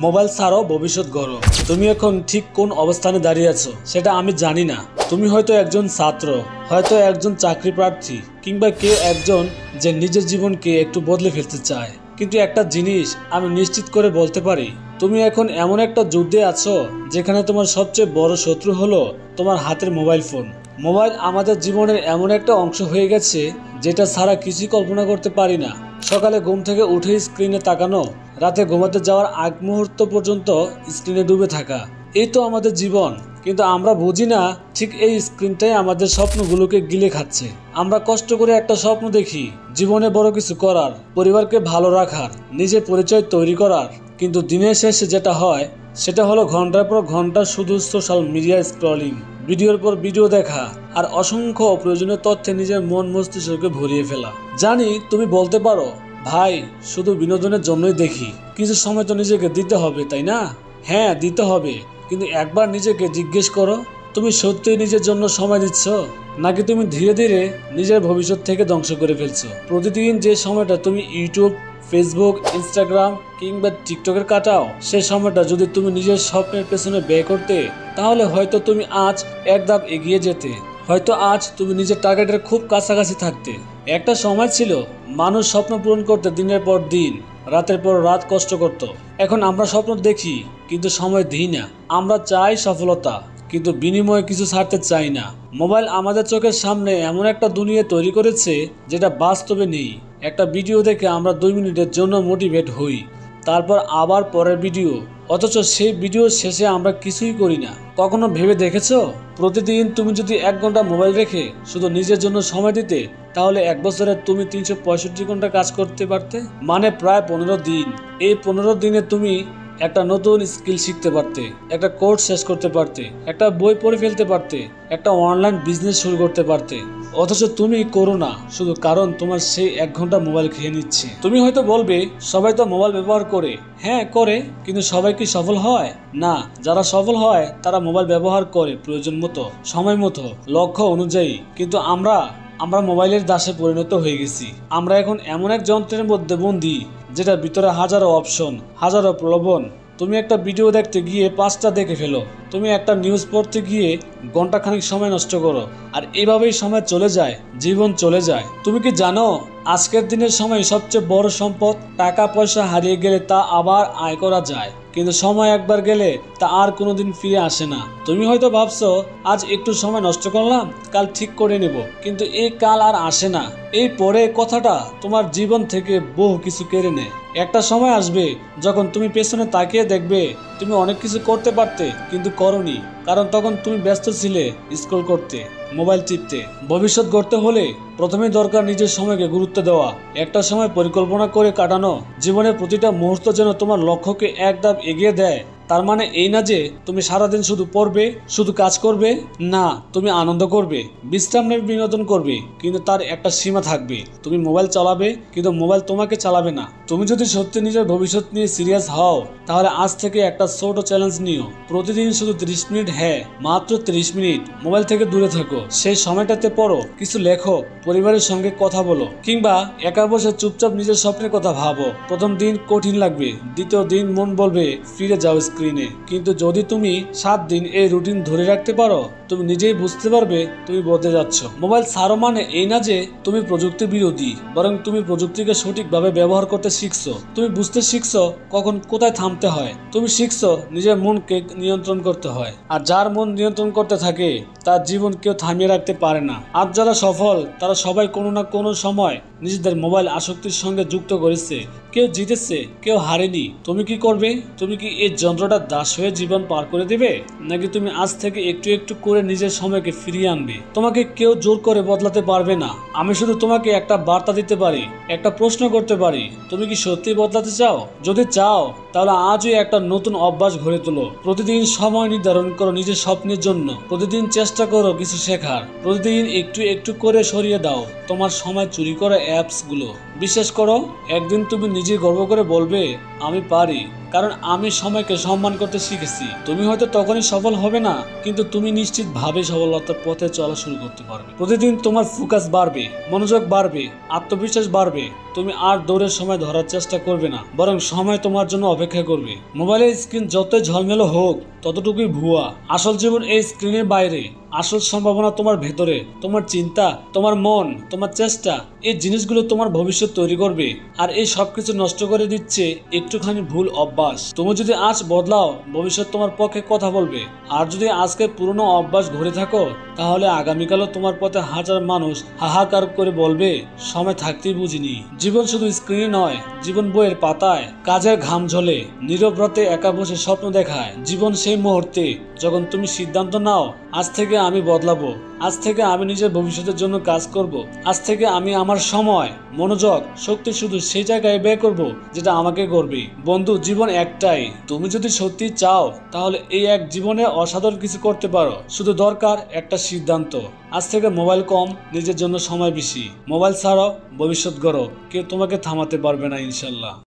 Mobile ছাড়াও ভবিষ্যৎ গড়ো। তুমি এখন ঠিক কোন অবস্থানে দাঁড়িয়ে আছো সেটা আমি জানি না। তুমি হয়তো একজন ছাত্র, হয়তো একজন চাকরি প্রার্থী, কিংবা কেউ একজন যে নিজের জীবনকে একটু বদলে ফেলতে চায়। কিন্তু একটা জিনিস আমি নিশ্চিত করে বলতে পারি, তুমি এখন এমন একটা যুদ্ধে আছো যেখানে তোমার সবচেয়ে বড় শত্রু হলো তোমার হাতের মোবাইল ফোন। মোবাইল আমাদের জীবনের এমন একটা অংশ হয়ে গেছে যেটা ছাড়া কিছুই কল্পনা করতে পারি না। সকালে ঘুম থেকে উঠে স্ক্রিনে তাকানো, রাতে ঘুমাতে যাওয়ার আগ মুহূর্ত পর্যন্ত স্ক্রিনে ডুবে থাকা, এই তো আমাদের জীবন। কিন্তু আমরা বুঝি না ঠিক এই স্ক্রিনটাই আমাদের স্বপ্নগুলোকে গিলে খাচ্ছে। আমরা কষ্ট করে একটা স্বপ্ন দেখি, জীবনে বড় কিছু করার, পরিবারকে ভালো রাখার, নিজের পরিচয় তৈরি করার, কিন্তু দিনের শেষে যেটা হয় সেটা হলো ঘন্টার পর ঘন্টা শুধু সোশ্যাল মিডিয়া স্ক্রলিং, ভিডিওর পর ভিডিও দেখা, আর অসংখ্য অপ্রয়োজনীয় তথ্যে নিজের মন মস্তিষ্ককে ভরিয়ে ফেলা। জানি তুমি বলতে পারো, ভাই শুধু বিনোদনের জন্যই দেখি, কিছু সময় তো নিজেকে দিতে হবে, তাই না? হ্যাঁ, দিতে হবে, কিন্তু একবার নিজেকে জিজ্ঞেস করো, তুমি সত্যিই নিজের জন্য সময় দিচ্ছ, নাকি তুমি ধীরে ধীরে নিজের ভবিষ্যৎ থেকে ধ্বংস করে ফেলছো? প্রতিদিন যে সময়টা তুমি ইউটিউব, ফেসবুক, ইনস্টাগ্রাম কিংবা টিকটকের কাটাও, সে সময়টা যদি তুমি নিজের স্বপ্নের পেছনে ব্যয় করতে, তাহলে হয়তো তুমি আজ এক ধাপ এগিয়ে যেতে, হয়তো আজ তুমি নিজের টার্গেটের খুব কাছাকাছি থাকতে। একটা সময় ছিল মানুষ স্বপ্ন পূরণ করতে দিনের পর দিন, রাতের পর রাত কষ্ট করত। এখন আমরা স্বপ্ন দেখি কিন্তু সময় দিই না। আমরা চাই সফলতা, কিন্তু বিনিময়ে কিছু ছাড়তে চাই না। মোবাইল আমাদের চোখের সামনে এমন একটা দুনিয়া তৈরি করেছে যেটা বাস্তবে নেই। একটা ভিডিও দেখে আমরা 2 মিনিটের জন্য মোটিভেট হই, তারপর আবার পরের ভিডিও, অথচ সেই ভিডিওর শেষে আমরা কিছুই করি না। কখনো ভেবে দেখেছো, প্রতিদিন তুমি যদি 1 ঘন্টা মোবাইল রেখে শুধু নিজের জন্য সময় দিতে, তাহলে 1 বছরে তুমি 365 ঘন্টা কাজ করতে পারতে, মানে প্রায় 15 দিন। এই 15 দিনে তুমি একটা নতুন স্কিল শিখতে পারতে, একটা কোর্স শেষ করতে পারতে, একটা বই পড়ে ফেলতে পারতে, একটা অনলাইন বিজনেস শুরু করতে পারতে। অথচ তুমি করো না, শুধু কারণ তোমার সেই 1 ঘন্টা মোবাইল খেয়ে নিচ্ছে। তুমি হয়তো বলবে, সবাই তো মোবাইল ব্যবহার করে। হ্যাঁ করে, কিন্তু সবাই কি সফল হয়? না। যারা সফল হয় তারা মোবাইল ব্যবহার করে প্রয়োজন মতো, সময় মতো, লক্ষ্য অনুযায়ী। কিন্তু আমরা মোবাইলের দাসে পরিণত হয়ে গেছি। আমরা এখন এমন এক যন্ত্রের মধ্যে বন্দী যেটার ভিতরে হাজারো অপশন, হাজারো প্রলোভন। তুমি একটা ভিডিও দেখতে গিয়ে 5টা দেখে ফেলো, তুমি একটা নিউজ পড়তে গিয়ে ঘন্টাখানিক সময় নষ্ট করো, আর এভাবেই সময় চলে যায়, জীবন চলে যায়। তুমি কি জানো, আজকের দিনের সময় সবচেয়ে বড় সম্পদ? টাকা পয়সা হারিয়ে গেলে তা আবার আয় করা যায়, কিন্তু সময় একবার গেলে তা আর কোনোদিন ফিরে আসে না। তুমি হয়তো ভাবছো, আজ একটু সময় নষ্ট করলাম, কাল ঠিক করে নেব, কিন্তু এই কাল আর আসে না। এই পরে কথাটা তোমার জীবন থেকে বহু কিছু কেড়ে নেয়। একটা সময় আসবে যখন তুমি পেছনে তাকিয়ে দেখবে তুমি অনেক কিছু করতে পারতে, কিন্তু করোনি, কারণ তখন তুমি ব্যস্ত ছিলে স্ক্রল করতে, মোবাইল টিপতে। ভবিষ্যৎ গড়তে হলে প্রথমেই দরকার নিজের সময়কে গুরুত্ব দেওয়া, একটা সময় পরিকল্পনা করে কাটানো। জীবনের প্রতিটা মুহূর্ত যেন তোমার লক্ষ্যকে এক ধাপ এগিয়ে দেয়। তার মানে এই না যে তুমি সারাদিন শুধু পড়বে, শুধু কাজ করবে। না, তুমি আনন্দ করবে, বিশ্রাম নেবে, বিনোদন করবে, কিন্তু তার একটা সীমা থাকবে। তুমি মোবাইল চালাবে, কিন্তু মোবাইল তোমাকে চালাবে না। তুমি যদি সত্যি নিজের ভবিষ্যৎ নিয়ে সিরিয়াস হও, তাহলে আজ থেকে একটা ছোট চ্যালেঞ্জ নিও। প্রতিদিন শুধু 30 মিনিট, হ্যাঁ মাত্র 30 মিনিট মোবাইল থেকে দূরে থাকো। সেই সময়টাতে পড়ো, কিছু লেখো, পরিবারের সঙ্গে কথা বলো, কিংবা একা বসে চুপচাপ নিজের স্বপ্নের কথা ভাবো। প্রথম দিন কঠিন লাগবে, দ্বিতীয় দিন মন বলবে ফিরে যাও স্ক্রিনে, কিন্তু যদি তুমি 7 দিন এই রুটিন ধরে রাখতে পারো, তুমি নিজেই বুঝতে পারবে তুমি বদলে যাচ্ছ। মোবাইল ছাড়ো মানে এই না যে তুমি প্রযুক্তি বিরোধী, বরং তুমি প্রযুক্তিকে সঠিকভাবে ব্যবহার করতে শিখছো। তুমি বুঝতে শিখছো কখন কোথায় থামতে হয়। তুমি শিখছো নিজের মনকে নিয়ন্ত্রণ করতে হয়। আর যার মন নিয়ন্ত্রণ করতে থাকে তার জীবন কেউ থামিয়ে রাখতে পারে না। আজ যারা সফল তারা সবাই কোনো না কোনো সময় নিজেদের মোবাইল আসক্তির সঙ্গে যুক্ত করেছে। কেউ জিতেছে, কেউ হারেনি। তুমি কি করবে? তুমি কি এই যন্ত্রটা দাস হয়ে জীবন পার করে দেবে, নাকি তুমি আজ থেকে একটু একটু করে নিজের সময়কে ফিরিয়ে আনবে? তোমাকে কেউ জোর করে বদলাতে পারবে না। আমি শুধু তোমাকে একটা বার্তা দিতে পারি, একটা প্রশ্ন করতে পারি, তুমি কি সত্যি বদলাতে চাও? যদি চাও তাহলে আজই একটা নতুন অভ্যাস গড়ে তোলো। প্রতিদিন সময় নির্ধারণ করো নিজের স্বপ্নের জন্য। প্রতিদিন চেষ্টা করো কিছু শেখার। প্রতিদিন একটু একটু করে সরিয়ে দাও তোমার সময় চুরি করা অ্যাপস গুলো। বিশ্বাস করো, একদিন তুমি নিজের নিজে গর্ব করে বলবে আমি পারি, কারণ আমি সময়কে সম্মান করতে শিখেছি। তুমি হয়তো তখনই সফল হবে না, কিন্তু তুমি নিশ্চিতভাবে সফলতার পথে চলা শুরু করতে পারবে। প্রতিদিন তোমার ফোকাস বাড়বে, মনোযোগ বাড়বে, আত্মবিশ্বাস বাড়বে। তুমি আর দৌড়ের সময় ধরার চেষ্টা করবে না, বরং সময় তোমার জন্য অপেক্ষা করবে। মোবাইলের স্ক্রিন যতই ঝলমেলো হোক ততটুকুই ভুয়া। আসল জীবন এই স্ক্রিনের বাইরে, আসল সম্ভাবনা তোমার ভেতরে। তোমার চিন্তা, তোমার মন, তোমার চেষ্টা, এই জিনিসগুলো তোমার ভবিষ্যৎ তৈরি করবে। আর এই সবকিছু নষ্ট করে দিচ্ছে একটুখানি ভুল অভ্যাস। তুমি যদি আজ বদলাও, ভবিষ্যৎ তোমার পক্ষে কথা বলবে। আর যদি আজকে পুরনো অভ্যাস ঘুরে থাকো, তাহলে আগামীকালও তোমার পথে হাজার মানুষ হাহাকার করে বলবে সময় থাকতেই বুঝিনি। জীবন শুধু স্ক্রিনে নয়, জীবন বইয়ের পাতায়, কাজের ঘাম ঝলে, নীরব রাতে একা বসে স্বপ্ন দেখায়। জীবন সেই মুহূর্তে যখন তুমি সিদ্ধান্ত নাও, আজ থেকে আমি বদলাবো, আজ থেকে আমি নিজের ভবিষ্যতের জন্য কাজ করব, আজ থেকে আমি আমার সময়, মনোযোগ, শক্তি শুধু সেই জায়গায় ব্যয় করব যেটা আমাকে গড়বে। বন্ধু, জীবন একটাই। তুমি যদি সত্যি চাও, তাহলে এই এক জীবনে অসাধারণ কিছু করতে পারো। শুধু দরকার একটা সিদ্ধান্ত। আজ থেকে মোবাইল কম, নিজের জন্য সময় বেশি। মোবাইল ছাড়াও ভবিষ্যৎ গড়ো, কেউ তোমাকে থামাতে পারবে না ইনশাল্লাহ।